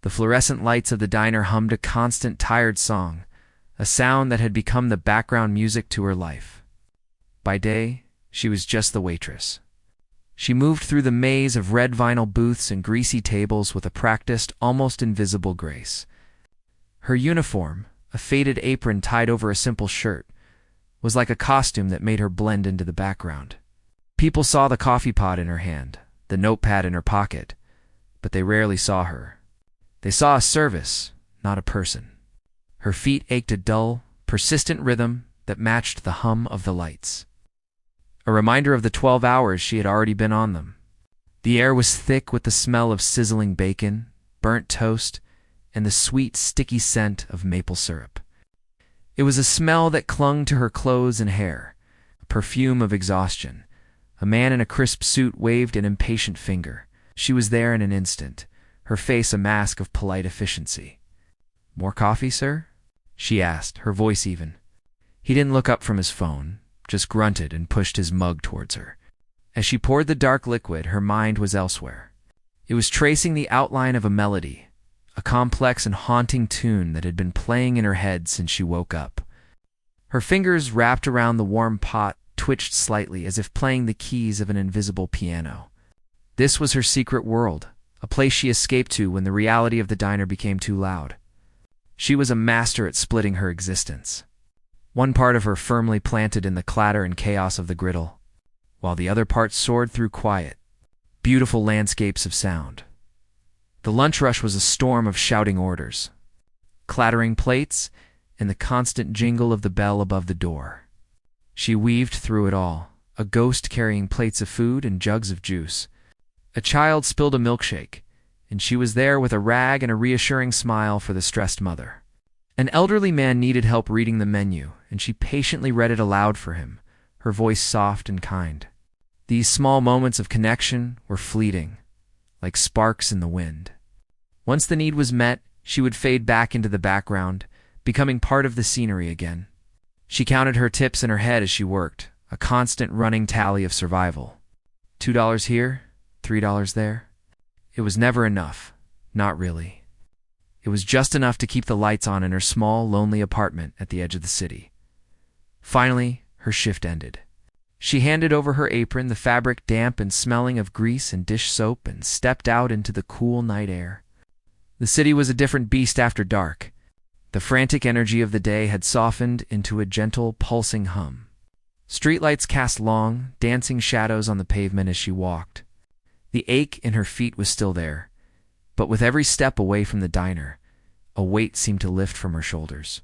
The fluorescent lights of the diner hummed a constant, tired song, a sound that had become the background music to her life. By day, she was just the waitress. She moved through the maze of red vinyl booths and greasy tables with a practiced, almost invisible grace. Her uniform, a faded apron tied over a simple shirt, was like a costume that made her blend into the background. People saw the coffee pot in her hand, the notepad in her pocket, but they rarely saw her. They saw a service, not a person. Her feet ached a dull, persistent rhythm that matched the hum of the lights. A reminder of the 12 hours she had already been on them. The air was thick with the smell of sizzling bacon, burnt toast, and the sweet, sticky scent of maple syrup. It was a smell that clung to her clothes and hair, a perfume of exhaustion. A man in a crisp suit waved an impatient finger. She was there in an instant, her face a mask of polite efficiency. "More coffee, sir?" she asked, her voice even. He didn't look up from his phone, just grunted and pushed his mug towards her. As she poured the dark liquid, her mind was elsewhere. It was tracing the outline of a melody, a complex and haunting tune that had been playing in her head since she woke up. Her fingers wrapped around the warm pot twitched slightly as if playing the keys of an invisible piano. This was her secret world, a place she escaped to when the reality of the diner became too loud. She was a master at splitting her existence. One part of her firmly planted in the clatter and chaos of the griddle, while the other part soared through quiet, beautiful landscapes of sound. The lunch rush was a storm of shouting orders, clattering plates, and the constant jingle of the bell above the door. She weaved through it all, a ghost carrying plates of food and jugs of juice. A child spilled a milkshake, and she was there with a rag and a reassuring smile for the stressed mother. An elderly man needed help reading the menu, and she patiently read it aloud for him, her voice soft and kind. These small moments of connection were fleeting, like sparks in the wind. Once the need was met, she would fade back into the background, becoming part of the scenery again. She counted her tips in her head as she worked, a constant running tally of survival. $2 here, $3 there. It was never enough, not really. It was just enough to keep the lights on in her small, lonely apartment at the edge of the city. Finally, her shift ended. She handed over her apron, the fabric damp and smelling of grease and dish soap, and stepped out into the cool night air. The city was a different beast after dark. The frantic energy of the day had softened into a gentle, pulsing hum. Streetlights cast long, dancing shadows on the pavement as she walked. The ache in her feet was still there, but with every step away from the diner, a weight seemed to lift from her shoulders.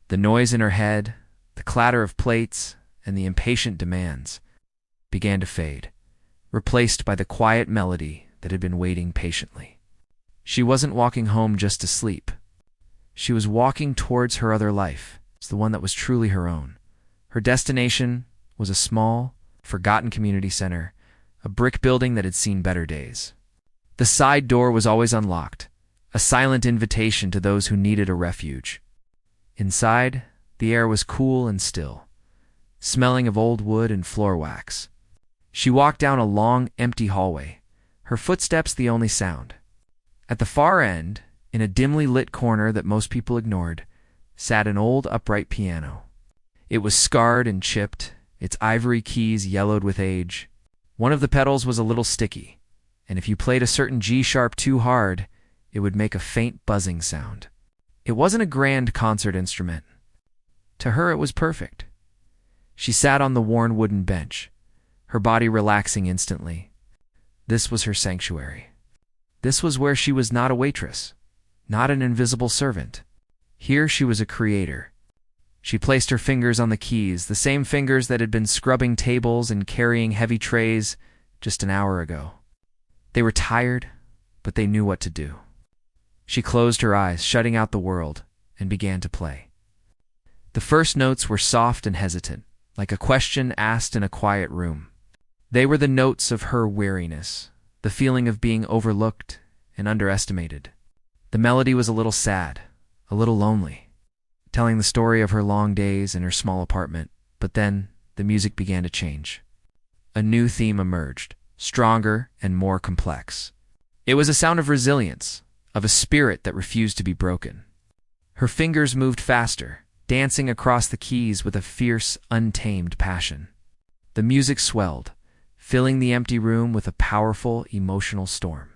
The noise in her head, the clatter of plates, and the impatient demands began to fade, replaced by the quiet melody that had been waiting patiently. She wasn't walking home just to sleep. She was walking towards her other life, the one that was truly her own. Her destination was a small, forgotten community center, a brick building that had seen better days. The side door was always unlocked, a silent invitation to those who needed a refuge. Inside, the air was cool and still, smelling of old wood and floor wax. She walked down a long, empty hallway, her footsteps the only sound. At the far end, in a dimly lit corner that most people ignored, sat an old upright piano. It was scarred and chipped, its ivory keys yellowed with age. One of the pedals was a little sticky, and if you played a certain G-sharp too hard, it would make a faint buzzing sound. It wasn't a grand concert instrument. To her, it was perfect. She sat on the worn wooden bench, her body relaxing instantly. This was her sanctuary. This was where she was not a waitress, not an invisible servant. Here she was a creator. She placed her fingers on the keys, the same fingers that had been scrubbing tables and carrying heavy trays just an hour ago. They were tired, but they knew what to do. She closed her eyes, shutting out the world, and began to play. The first notes were soft and hesitant, like a question asked in a quiet room. They were the notes of her weariness, the feeling of being overlooked and underestimated. The melody was a little sad, a little lonely, telling the story of her long days in her small apartment, but then the music began to change. A new theme emerged, stronger and more complex. It was a sound of resilience, of a spirit that refused to be broken. Her fingers moved faster, dancing across the keys with a fierce, untamed passion. The music swelled, filling the empty room with a powerful, emotional storm.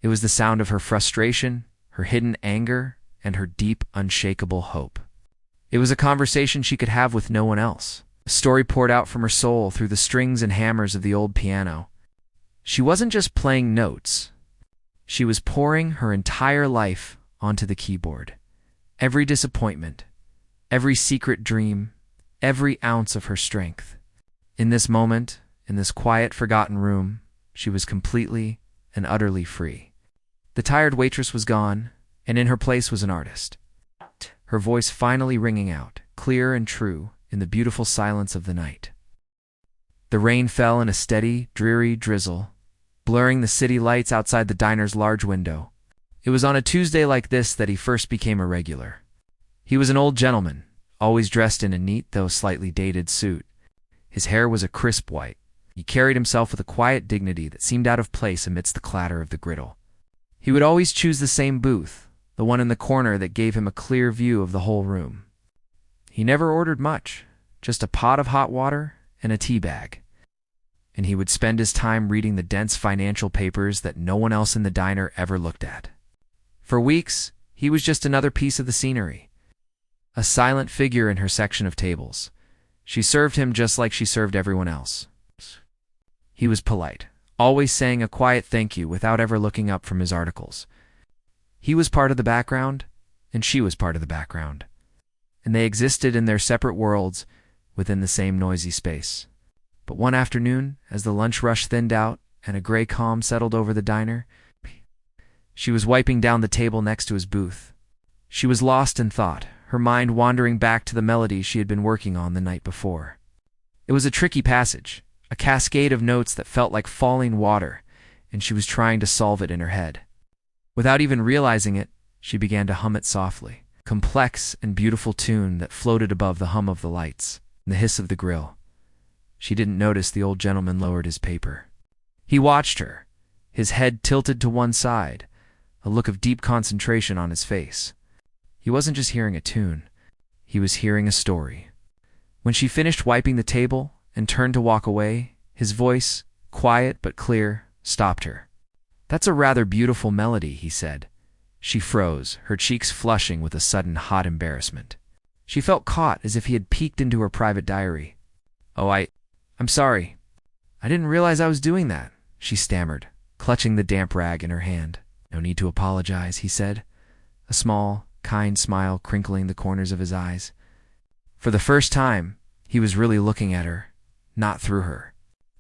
It was the sound of her frustration, her hidden anger, and her deep, unshakable hope. It was a conversation she could have with no one else. A story poured out from her soul through the strings and hammers of the old piano. She wasn't just playing notes. She was pouring her entire life onto the keyboard. Every disappointment, every secret dream, every ounce of her strength. In this moment, in this quiet, forgotten room, she was completely and utterly free. The tired waitress was gone, and in her place was an artist. Her voice finally ringing out, clear and true, in the beautiful silence of the night. The rain fell in a steady, dreary drizzle, blurring the city lights outside the diner's large window. It was on a Tuesday like this that he first became a regular. He was an old gentleman, always dressed in a neat though slightly dated suit. His hair was a crisp white. He carried himself with a quiet dignity that seemed out of place amidst the clatter of the griddle. He would always choose the same booth, the one in the corner that gave him a clear view of the whole room. He never ordered much, just a pot of hot water and a tea bag. And he would spend his time reading the dense financial papers that no one else in the diner ever looked at. For weeks, he was just another piece of the scenery, a silent figure in her section of tables. She served him just like she served everyone else. He was polite, always saying a quiet thank you without ever looking up from his articles. He was part of the background, and she was part of the background, and they existed in their separate worlds within the same noisy space. But one afternoon, as the lunch rush thinned out and a gray calm settled over the diner, she was wiping down the table next to his booth. She was lost in thought, her mind wandering back to the melody she had been working on the night before. It was a tricky passage, a cascade of notes that felt like falling water, and she was trying to solve it in her head. Without even realizing it, she began to hum it softly, a complex and beautiful tune that floated above the hum of the lights and the hiss of the grill. She didn't notice the old gentleman lowered his paper. He watched her, his head tilted to one side, a look of deep concentration on his face. He wasn't just hearing a tune, he was hearing a story. When she finished wiping the table and turned to walk away, his voice, quiet but clear, stopped her. "That's a rather beautiful melody," he said. She froze, her cheeks flushing with a sudden hot embarrassment. She felt caught as if he had peeked into her private diary. "Oh, I'm sorry. I didn't realize I was doing that," she stammered, clutching the damp rag in her hand. "No need to apologize," he said, a small, kind smile crinkling the corners of his eyes. For the first time, he was really looking at her, not through her.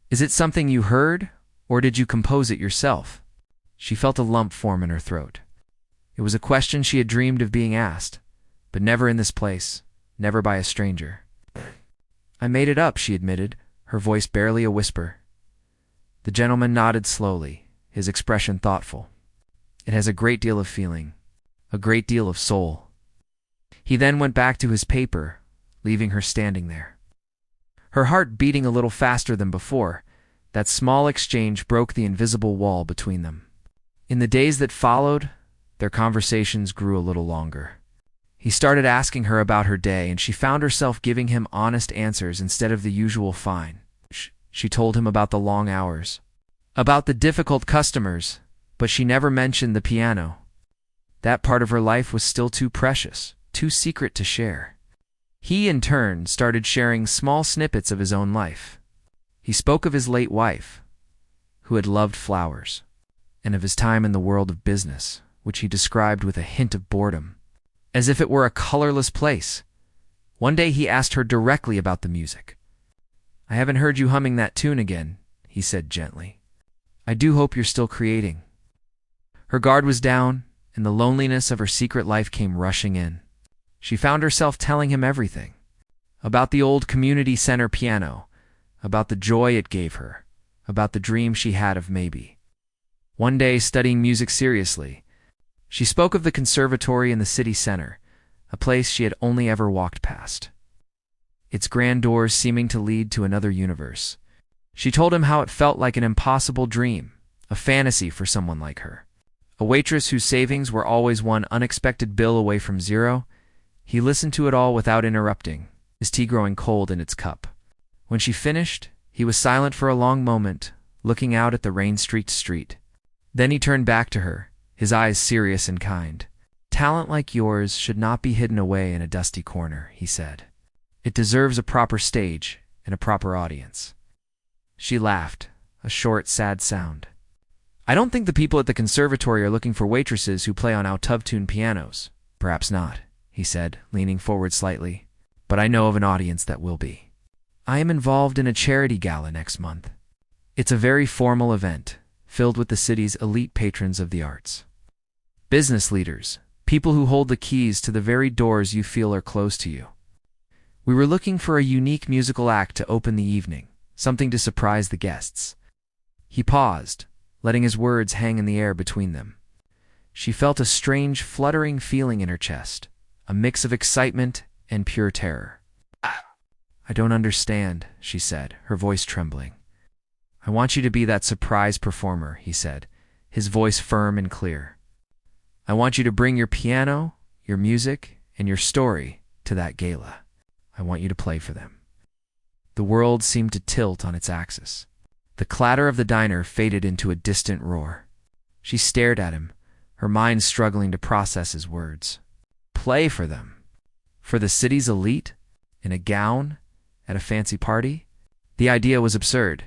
"Is it something you heard, or did you compose it yourself?" She felt a lump form in her throat. It was a question she had dreamed of being asked, but never in this place, never by a stranger. "I made it up," she admitted, her voice barely a whisper. The gentleman nodded slowly, his expression thoughtful. "It has a great deal of feeling, a great deal of soul." He then went back to his paper, leaving her standing there. Her heart beating a little faster than before, that small exchange broke the invisible wall between them. In the days that followed, their conversations grew a little longer. He started asking her about her day, and she found herself giving him honest answers instead of the usual fine. She told him about the long hours, about the difficult customers, but she never mentioned the piano. That part of her life was still too precious, too secret to share. He, in turn, started sharing small snippets of his own life. He spoke of his late wife, who had loved flowers, and of his time in the world of business, which he described with a hint of boredom, as if it were a colorless place. One day he asked her directly about the music. "I haven't heard you humming that tune again," he said gently. "I do hope you're still creating." Her guard was down, and the loneliness of her secret life came rushing in. She found herself telling him everything. About the old community center piano, about the joy it gave her, about the dream she had of maybe one day studying music seriously. She spoke of the conservatory in the city center, a place she had only ever walked past, its grand doors seeming to lead to another universe. She told him how it felt like an impossible dream, a fantasy for someone like her. A waitress whose savings were always one unexpected bill away from zero. He listened to it all without interrupting, his tea growing cold in its cup. When she finished, he was silent for a long moment, looking out at the rain-streaked street. Then he turned back to her, his eyes serious and kind. "Talent like yours should not be hidden away in a dusty corner," he said. "It deserves a proper stage and a proper audience." She laughed, a short, sad sound. "I don't think the people at the conservatory are looking for waitresses who play on out-of-tune pianos." "Perhaps not," he said, leaning forward slightly. "But I know of an audience that will be. I am involved in a charity gala next month. It's a very formal event, filled with the city's elite patrons of the arts. Business leaders, people who hold the keys to the very doors you feel are closed to you. We were looking for a unique musical act to open the evening, something to surprise the guests." He paused, letting his words hang in the air between them. She felt a strange, fluttering feeling in her chest, a mix of excitement and pure terror. "I don't understand," she said, her voice trembling. "I want you to be that surprise performer," he said, his voice firm and clear. "I want you to bring your piano, your music, and your story to that gala. I want you to play for them." The world seemed to tilt on its axis. The clatter of the diner faded into a distant roar. She stared at him, her mind struggling to process his words. Play for them? For the city's elite? In a gown? At a fancy party? The idea was absurd.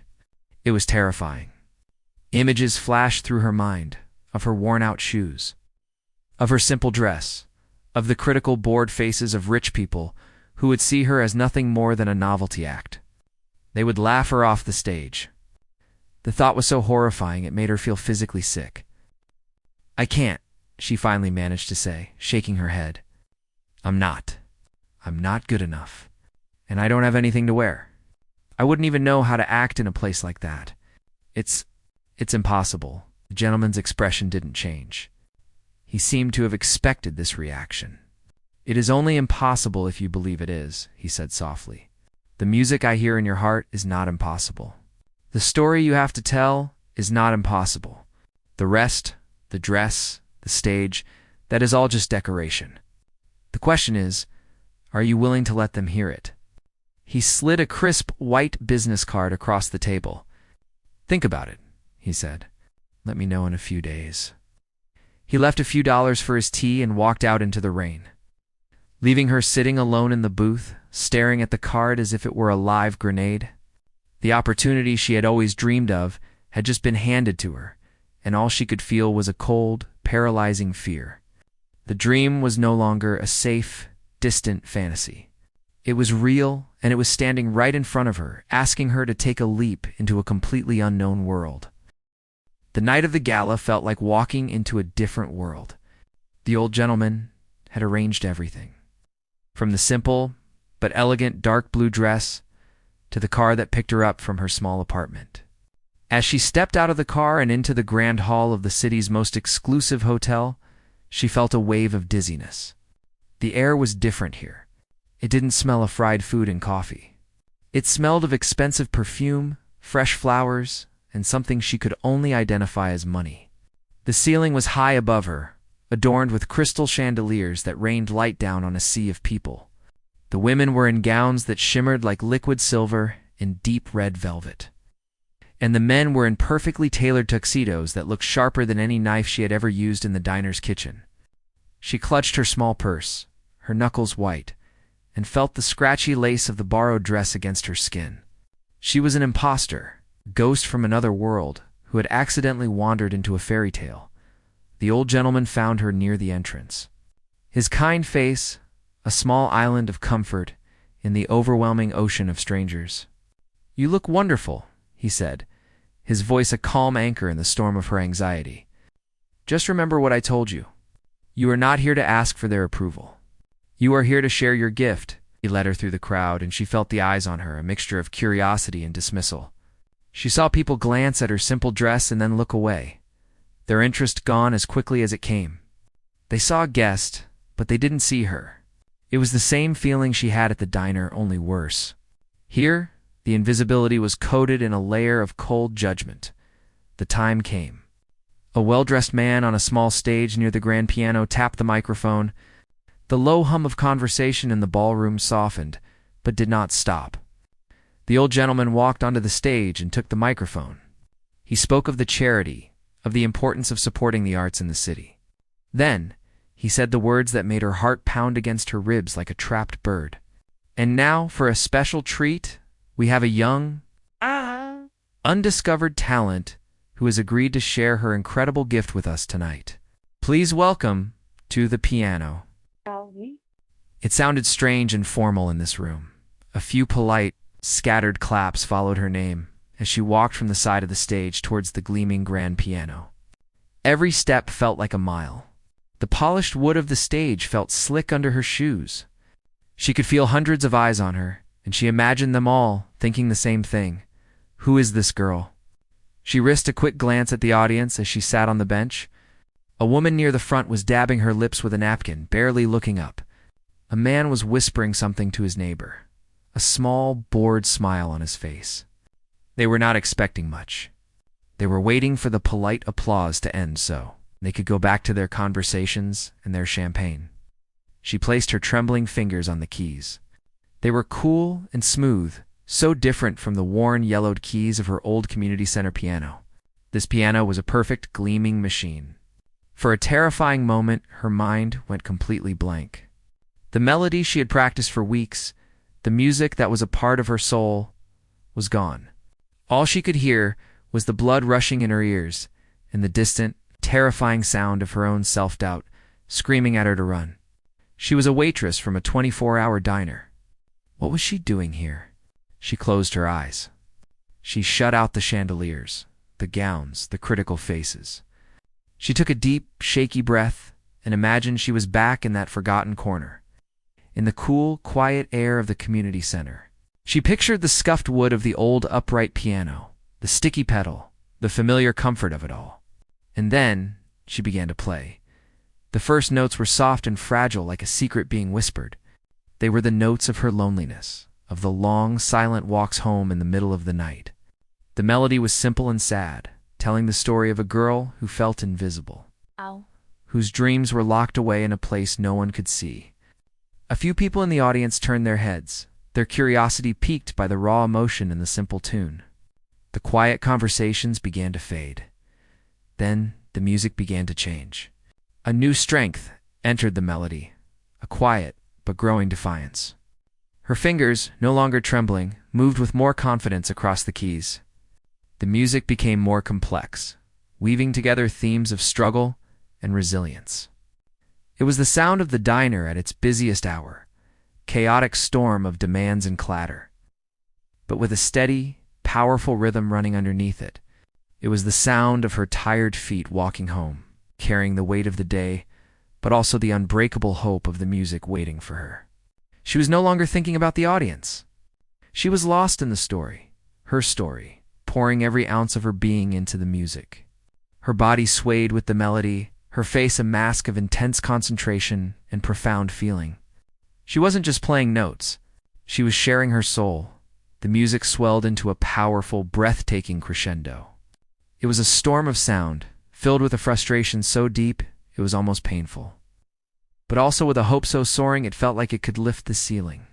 It was terrifying. Images flashed through her mind, of her worn-out shoes, of her simple dress, of the critical, bored faces of rich people who would see her as nothing more than a novelty act. They would laugh her off the stage. The thought was so horrifying it made her feel physically sick. "I can't," she finally managed to say, shaking her head. I'm not good enough. And I don't have anything to wear. I wouldn't even know how to act in a place like that. It's impossible." The gentleman's expression didn't change. He seemed to have expected this reaction. "It is only impossible if you believe it is," he said softly. "The music I hear in your heart is not impossible. The story you have to tell is not impossible. The rest, the dress, the stage, that is all just decoration. The question is, are you willing to let them hear it?" He slid a crisp white business card across the table. "Think about it," he said. "Let me know in a few days." He left a few dollars for his tea and walked out into the rain, leaving her sitting alone in the booth, staring at the card as if it were a live grenade. The opportunity she had always dreamed of had just been handed to her, and all she could feel was a cold, paralyzing fear. The dream was no longer a safe, distant fantasy. It was real, and it was standing right in front of her, asking her to take a leap into a completely unknown world. The night of the gala felt like walking into a different world. The old gentleman had arranged everything, from the simple but elegant dark blue dress to the car that picked her up from her small apartment. As she stepped out of the car and into the grand hall of the city's most exclusive hotel, she felt a wave of dizziness. The air was different here. It didn't smell of fried food and coffee. It smelled of expensive perfume, fresh flowers, and something she could only identify as money. The ceiling was high above her, adorned with crystal chandeliers that rained light down on a sea of people. The women were in gowns that shimmered like liquid silver in deep red velvet. And the men were in perfectly tailored tuxedos that looked sharper than any knife she had ever used in the diner's kitchen. She clutched her small purse, her knuckles white, and felt the scratchy lace of the borrowed dress against her skin. She was an imposter, a ghost from another world, who had accidentally wandered into a fairy tale. The old gentleman found her near the entrance. His kind face, a small island of comfort in the overwhelming ocean of strangers. "You look wonderful," he said, his voice a calm anchor in the storm of her anxiety. "Just remember what I told you. You are not here to ask for their approval. You are here to share your gift." He led her through the crowd, and she felt the eyes on her, a mixture of curiosity and dismissal. She saw people glance at her simple dress and then look away, their interest gone as quickly as it came. They saw a guest, but they didn't see her. It was the same feeling she had at the diner, only worse. Here, the invisibility was coated in a layer of cold judgment. The time came. A well-dressed man on a small stage near the grand piano tapped the microphone. The low hum of conversation in the ballroom softened, but did not stop. The old gentleman walked onto the stage and took the microphone. He spoke of the charity, of the importance of supporting the arts in the city. Then, he said the words that made her heart pound against her ribs like a trapped bird. And now, for a special treat, we have a young, undiscovered talent who has agreed to share her incredible gift with us tonight. Please welcome to the piano. It sounded strange and formal in this room. A few polite, scattered claps followed her name as she walked from the side of the stage towards the gleaming grand piano. Every step felt like a mile. The polished wood of the stage felt slick under her shoes. She could feel hundreds of eyes on her, and she imagined them all thinking the same thing. Who is this girl? She risked a quick glance at the audience as she sat on the bench. A woman near the front was dabbing her lips with a napkin, barely looking up. A man was whispering something to his neighbor, a small, bored smile on his face. They were not expecting much. They were waiting for the polite applause to end so they could go back to their conversations and their champagne. She placed her trembling fingers on the keys. They were cool and smooth, so different from the worn, yellowed keys of her old community center piano. This piano was a perfect, gleaming machine. For a terrifying moment, her mind went completely blank. The melody she had practiced for weeks, the music that was a part of her soul, was gone. All she could hear was the blood rushing in her ears and the distant, terrifying sound of her own self-doubt screaming at her to run. She was a waitress from a 24-hour diner. What was she doing here? She closed her eyes. She shut out the chandeliers, the gowns, the critical faces. She took a deep, shaky breath and imagined she was back in that forgotten corner, in the cool, quiet air of the community center. She pictured the scuffed wood of the old upright piano, the sticky pedal, the familiar comfort of it all. And then she began to play. The first notes were soft and fragile, like a secret being whispered. They were the notes of her loneliness, of the long, silent walks home in the middle of the night. The melody was simple and sad, telling the story of a girl who felt invisible, whose dreams were locked away in a place no one could see. A few people in the audience turned their heads, their curiosity piqued by the raw emotion in the simple tune. The quiet conversations began to fade. Then the music began to change. A new strength entered the melody, a quiet but growing defiance. Her fingers, no longer trembling, moved with more confidence across the keys. The music became more complex, weaving together themes of struggle and resilience. It was the sound of the diner at its busiest hour, chaotic storm of demands and clatter. But with a steady, powerful rhythm running underneath it, it was the sound of her tired feet walking home, carrying the weight of the day, but also the unbreakable hope of the music waiting for her. She was no longer thinking about the audience. She was lost in the story, her story, pouring every ounce of her being into the music. Her body swayed with the melody, her face a mask of intense concentration and profound feeling. She wasn't just playing notes. She was sharing her soul. The music swelled into a powerful, breathtaking crescendo. It was a storm of sound, filled with a frustration so deep it was almost painful, but also with a hope so soaring it felt like it could lift the ceiling.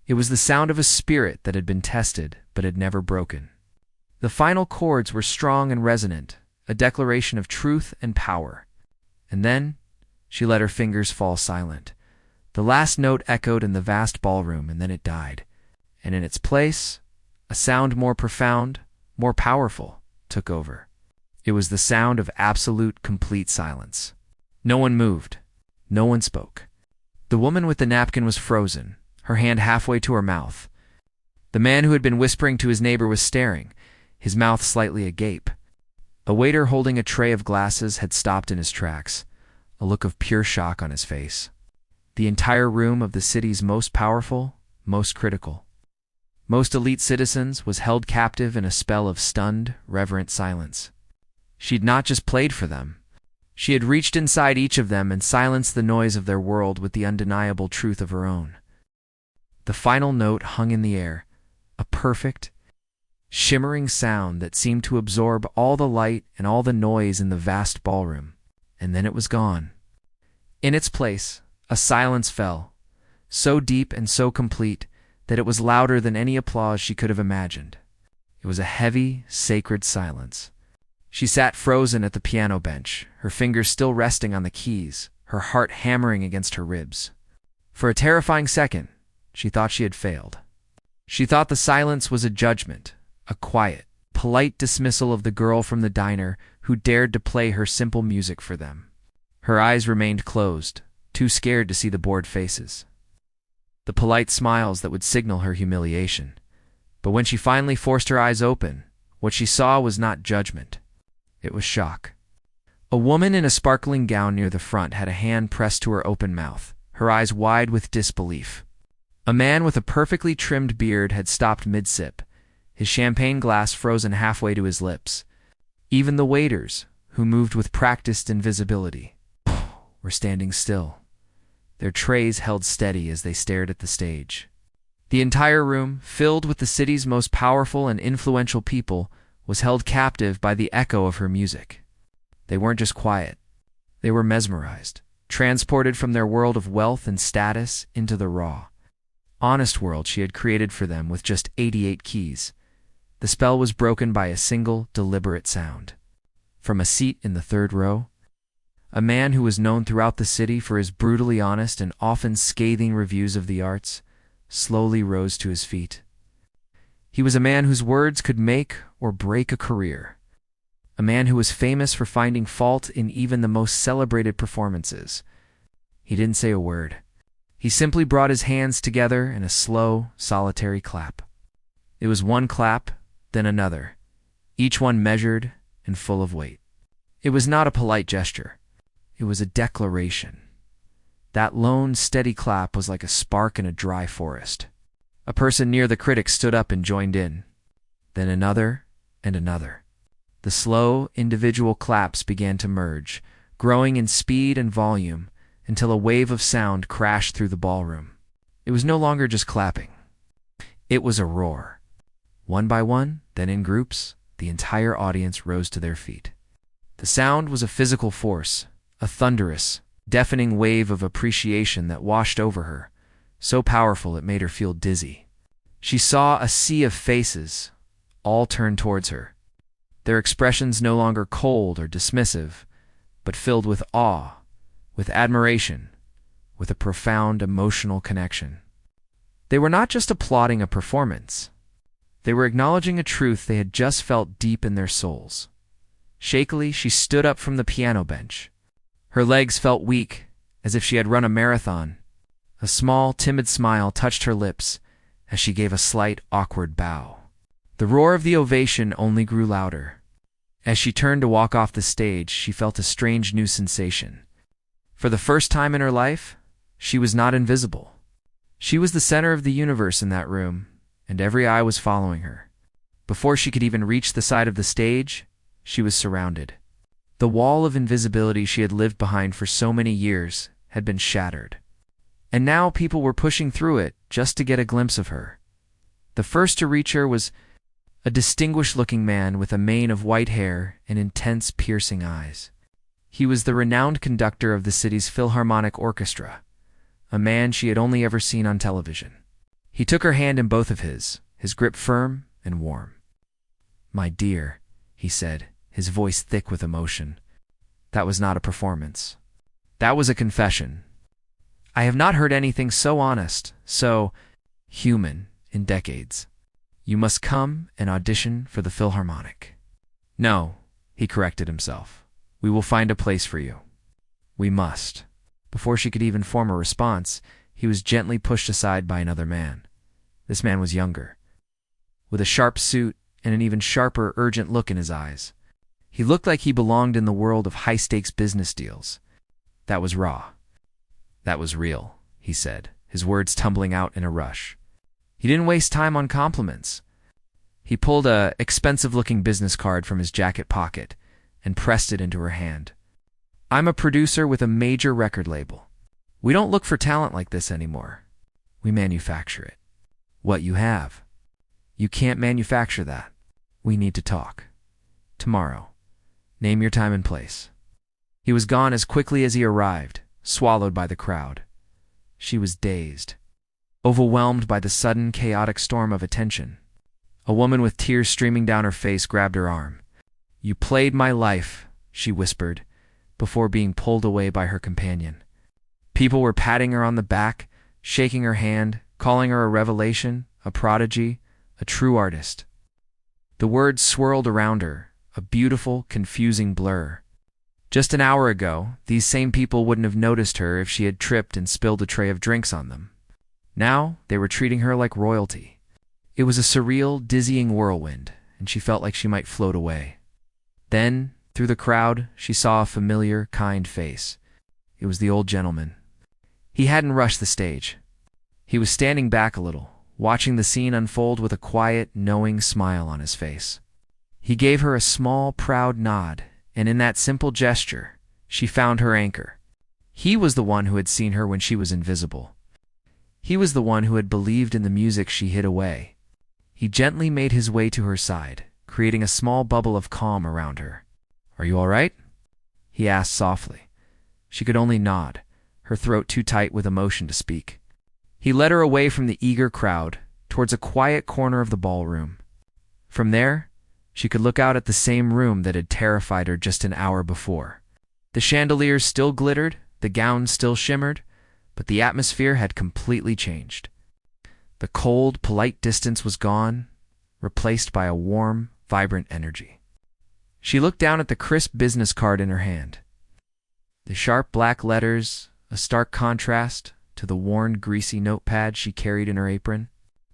It was the sound of a spirit that had been tested but had never broken. The final chords were strong and resonant, a declaration of truth and power. And then she let her fingers fall silent. The last note echoed in the vast ballroom, and then it died. And in its place, a sound more profound, more powerful, took over. It was the sound of absolute, complete silence. No one moved. No one spoke. The woman with the napkin was frozen, her hand halfway to her mouth. The man who had been whispering to his neighbor was staring, his mouth slightly agape. A waiter holding a tray of glasses had stopped in his tracks, a look of pure shock on his face. The entire room of the city's most powerful, most critical, most elite citizens was held captive in a spell of stunned, reverent silence. She'd not just played for them. She had reached inside each of them and silenced the noise of their world with the undeniable truth of her own. The final note hung in the air, a perfect, shimmering sound that seemed to absorb all the light and all the noise in the vast ballroom. And then it was gone. In its place, a silence fell, so deep and so complete that it was louder than any applause she could have imagined. It was a heavy, sacred silence. She sat frozen at the piano bench, her fingers still resting on the keys, her heart hammering against her ribs. For a terrifying second, she thought she had failed. She thought the silence was a judgment, a quiet, polite dismissal of the girl from the diner who dared to play her simple music for them. Her eyes remained closed, too scared to see the bored faces, the polite smiles that would signal her humiliation. But when she finally forced her eyes open, what she saw was not judgment. It was shock. A woman in a sparkling gown near the front had a hand pressed to her open mouth, her eyes wide with disbelief. A man with a perfectly trimmed beard had stopped mid-sip, his champagne glass frozen halfway to his lips. Even the waiters, who moved with practiced invisibility, were standing still, their trays held steady as they stared at the stage. The entire room, filled with the city's most powerful and influential people, was held captive by the echo of her music. They weren't just quiet. They were mesmerized, transported from their world of wealth and status into the raw, honest world she had created for them with just 88 keys. The spell was broken by a single, deliberate sound. From a seat in the third row, a man who was known throughout the city for his brutally honest and often scathing reviews of the arts slowly rose to his feet. He was a man whose words could make or break a career. A man who was famous for finding fault in even the most celebrated performances. He didn't say a word. He simply brought his hands together in a slow, solitary clap. It was one clap, then another, each one measured and full of weight. It was not a polite gesture. It was a declaration. That lone, steady clap was like a spark in a dry forest. A person near the critics stood up and joined in. Then another and another. The slow, individual claps began to merge, growing in speed and volume, until a wave of sound crashed through the ballroom. It was no longer just clapping. It was a roar. One by one, then in groups, the entire audience rose to their feet. The sound was a physical force, a thunderous, deafening wave of appreciation that washed over her, so powerful it made her feel dizzy. She saw a sea of faces, all turned towards her, their expressions no longer cold or dismissive, but filled with awe, with admiration, with a profound emotional connection. They were not just applauding a performance. They were acknowledging a truth they had just felt deep in their souls. Shakily, she stood up from the piano bench. Her legs felt weak, as if she had run a marathon. A small, timid smile touched her lips as she gave a slight, awkward bow. The roar of the ovation only grew louder. As she turned to walk off the stage, she felt a strange new sensation. For the first time in her life, she was not invisible. She was the center of the universe in that room, and every eye was following her. Before she could even reach the side of the stage, she was surrounded. The wall of invisibility she had lived behind for so many years had been shattered. And now people were pushing through it just to get a glimpse of her. The first to reach her was a distinguished-looking man with a mane of white hair and intense, piercing eyes. He was the renowned conductor of the city's Philharmonic Orchestra, a man she had only ever seen on television. He took her hand in both of his grip firm and warm. "My dear," he said, his voice thick with emotion. That was not a performance. That was a confession. I have not heard anything so honest, so human in decades. You must come and audition for the Philharmonic. No, he corrected himself. We will find a place for you. We must. Before she could even form a response, he was gently pushed aside by another man. This man was younger, with a sharp suit and an even sharper, urgent look in his eyes. He looked like he belonged in the world of high-stakes business deals. That was raw. That was real, he said, his words tumbling out in a rush. He didn't waste time on compliments. He pulled a expensive-looking business card from his jacket pocket and pressed it into her hand. I'm a producer with a major record label. We don't look for talent like this anymore. We manufacture it. What you have. You can't manufacture that. We need to talk. Tomorrow. Name your time and place." He was gone as quickly as he arrived, swallowed by the crowd. She was dazed, overwhelmed by the sudden, chaotic storm of attention. A woman with tears streaming down her face grabbed her arm. "You played my life," she whispered, before being pulled away by her companion. People were patting her on the back, shaking her hand, calling her a revelation, a prodigy, a true artist. The words swirled around her, a beautiful, confusing blur. Just an hour ago, these same people wouldn't have noticed her if she had tripped and spilled a tray of drinks on them. Now, they were treating her like royalty. It was a surreal, dizzying whirlwind, and she felt like she might float away. Then, through the crowd, she saw a familiar, kind face. It was the old gentleman. He hadn't rushed the stage. He was standing back a little, watching the scene unfold with a quiet, knowing smile on his face. He gave her a small, proud nod, and in that simple gesture, she found her anchor. He was the one who had seen her when she was invisible. He was the one who had believed in the music she hid away. He gently made his way to her side, creating a small bubble of calm around her. "Are you all right?" he asked softly. She could only nod, her throat too tight with emotion to speak. He led her away from the eager crowd, towards a quiet corner of the ballroom. From there, she could look out at the same room that had terrified her just an hour before. The chandeliers still glittered, the gowns still shimmered, but the atmosphere had completely changed. The cold, polite distance was gone, replaced by a warm, vibrant energy. She looked down at the crisp business card in her hand. The sharp black letters, a stark contrast to the worn, greasy notepad she carried in her apron.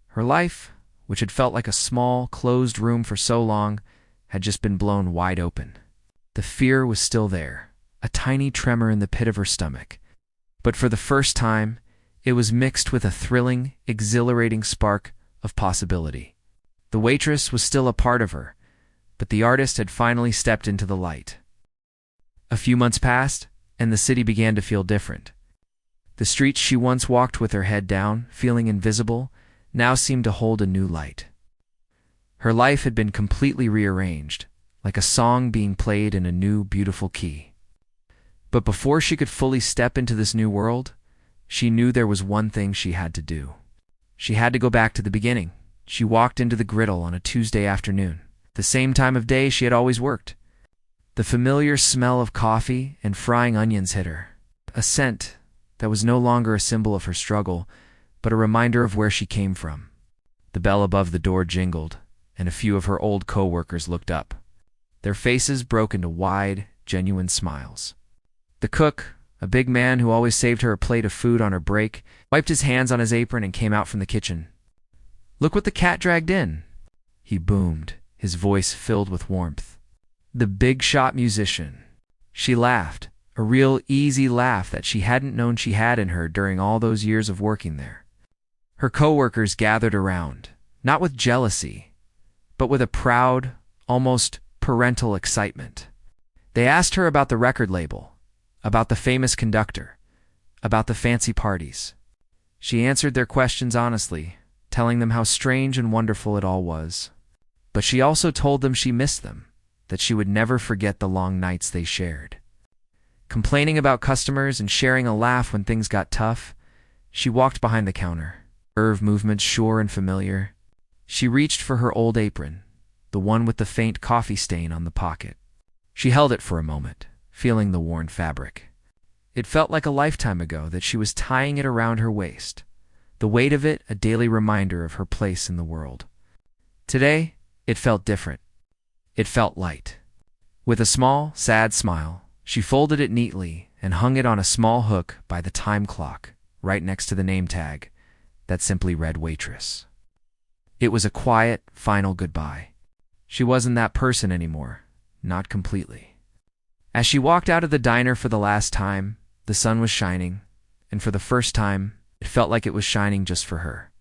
Her life, which had felt like a small, closed room for so long, had just been blown wide open. The fear was still there, a tiny tremor in the pit of her stomach. But for the first time, it was mixed with a thrilling, exhilarating spark of possibility. The waitress was still a part of her, but the artist had finally stepped into the light. A few months passed, and the city began to feel different. The streets she once walked with her head down, feeling invisible, now seemed to hold a new light. Her life had been completely rearranged, like a song being played in a new, beautiful key. But before she could fully step into this new world, she knew there was one thing she had to do. She had to go back to the beginning. She walked into the griddle on a Tuesday afternoon, the same time of day she had always worked. The familiar smell of coffee and frying onions hit her, a scent that was no longer a symbol of her struggle, but a reminder of where she came from. The bell above the door jingled, and a few of her old co-workers looked up. Their faces broke into wide, genuine smiles. The cook, a big man who always saved her a plate of food on her break, wiped his hands on his apron and came out from the kitchen. "Look what the cat dragged in," he boomed, his voice filled with warmth. The big-shot musician. She laughed, a real easy laugh that she hadn't known she had in her during all those years of working there. Her co-workers gathered around, not with jealousy, but with a proud, almost parental excitement. They asked her about the record label, about the famous conductor, about the fancy parties. She answered their questions honestly, telling them how strange and wonderful it all was. But she also told them she missed them, that she would never forget the long nights they shared. Complaining about customers and sharing a laugh when things got tough, she walked behind the counter, nerve movements sure and familiar. She reached for her old apron, the one with the faint coffee stain on the pocket. She held it for a moment, feeling the worn fabric. It felt like a lifetime ago that she was tying it around her waist, the weight of it a daily reminder of her place in the world. Today, it felt different. It felt light. With a small, sad smile, she folded it neatly and hung it on a small hook by the time clock, right next to the name tag that simply read waitress. It was a quiet, final goodbye. She wasn't that person anymore, not completely. As she walked out of the diner for the last time, the sun was shining, and for the first time, it felt like it was shining just for her.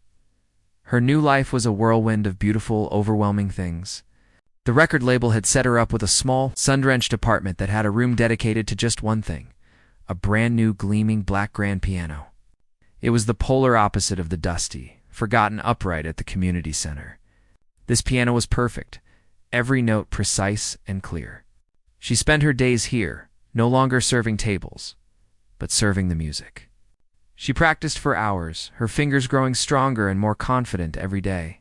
Her new life was a whirlwind of beautiful, overwhelming things. The record label had set her up with a small, sun-drenched apartment that had a room dedicated to just one thing, a brand-new, gleaming black grand piano. It was the polar opposite of the dusty, forgotten upright at the community center. This piano was perfect, every note precise and clear. She spent her days here, no longer serving tables, but serving the music. She practiced for hours, her fingers growing stronger and more confident every day.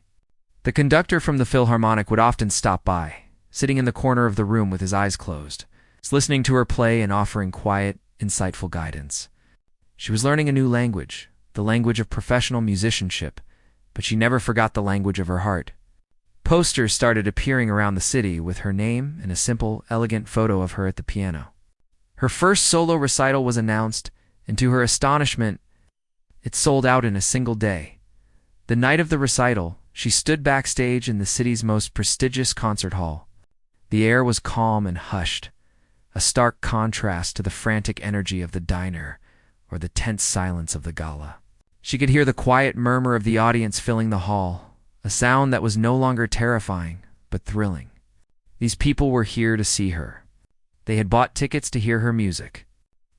The conductor from the Philharmonic would often stop by, sitting in the corner of the room with his eyes closed, listening to her play and offering quiet, insightful guidance. She was learning a new language, the language of professional musicianship, but she never forgot the language of her heart. Posters started appearing around the city with her name and a simple, elegant photo of her at the piano. Her first solo recital was announced, and to her astonishment, it sold out in a single day. The night of the recital, she stood backstage in the city's most prestigious concert hall. The air was calm and hushed, a stark contrast to the frantic energy of the diner or the tense silence of the gala. She could hear the quiet murmur of the audience filling the hall, a sound that was no longer terrifying, but thrilling. These people were here to see her. They had bought tickets to hear her music.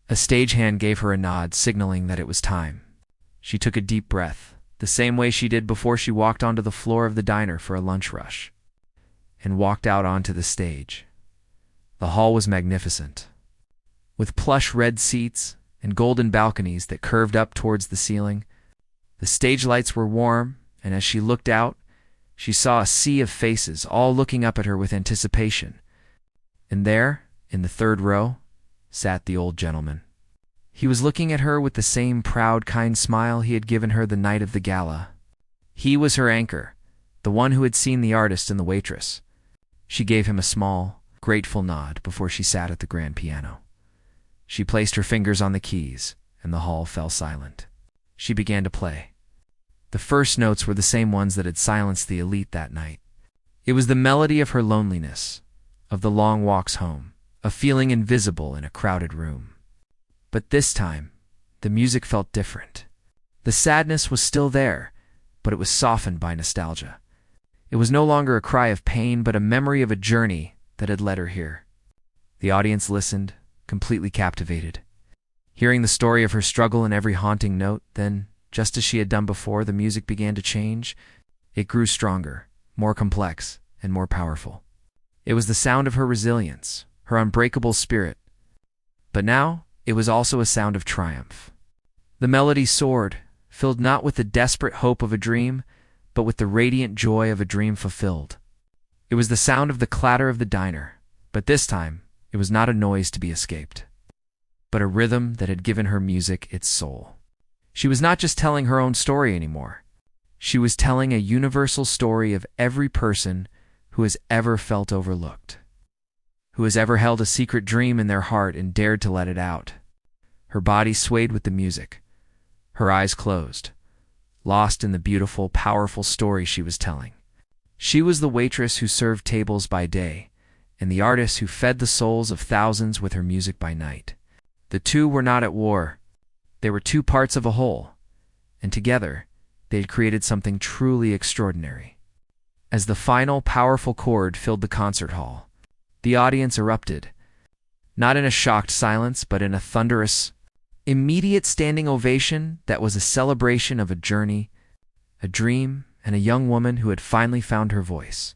A stagehand gave her a nod, signaling that it was time. She took a deep breath, the same way she did before she walked onto the floor of the diner for a lunch rush, and walked out onto the stage. The hall was magnificent, with plush red seats and golden balconies that curved up towards the ceiling. The stage lights were warm, and as she looked out, she saw a sea of faces, all looking up at her with anticipation. And there, in the third row, sat the old gentleman. He was looking at her with the same proud, kind smile he had given her the night of the gala. He was her anchor, the one who had seen the artist and the waitress. She gave him a small, grateful nod before she sat at the grand piano. She placed her fingers on the keys, and the hall fell silent. She began to play. The first notes were the same ones that had silenced the elite that night. It was the melody of her loneliness, of the long walks home, of feeling invisible in a crowded room. But this time, the music felt different. The sadness was still there, but it was softened by nostalgia. It was no longer a cry of pain, but a memory of a journey that had led her here. The audience listened, completely captivated, hearing the story of her struggle in every haunting note. Then, just as she had done before, the music began to change. It grew stronger, more complex, and more powerful. It was the sound of her resilience, her unbreakable spirit. But now, it was also a sound of triumph. The melody soared, filled not with the desperate hope of a dream, but with the radiant joy of a dream fulfilled. It was the sound of the clatter of the diner, but this time, it was not a noise to be escaped, but a rhythm that had given her music its soul. She was not just telling her own story anymore. She was telling a universal story of every person who has ever felt overlooked, who has ever held a secret dream in their heart and dared to let it out. Her body swayed with the music, her eyes closed, lost in the beautiful, powerful story she was telling. She was the waitress who served tables by day, and the artist who fed the souls of thousands with her music by night. The two were not at war. They were two parts of a whole, and together, they had created something truly extraordinary. As the final, powerful chord filled the concert hall, the audience erupted, not in a shocked silence, but in a thunderous, immediate standing ovation that was a celebration of a journey, a dream, and a young woman who had finally found her voice.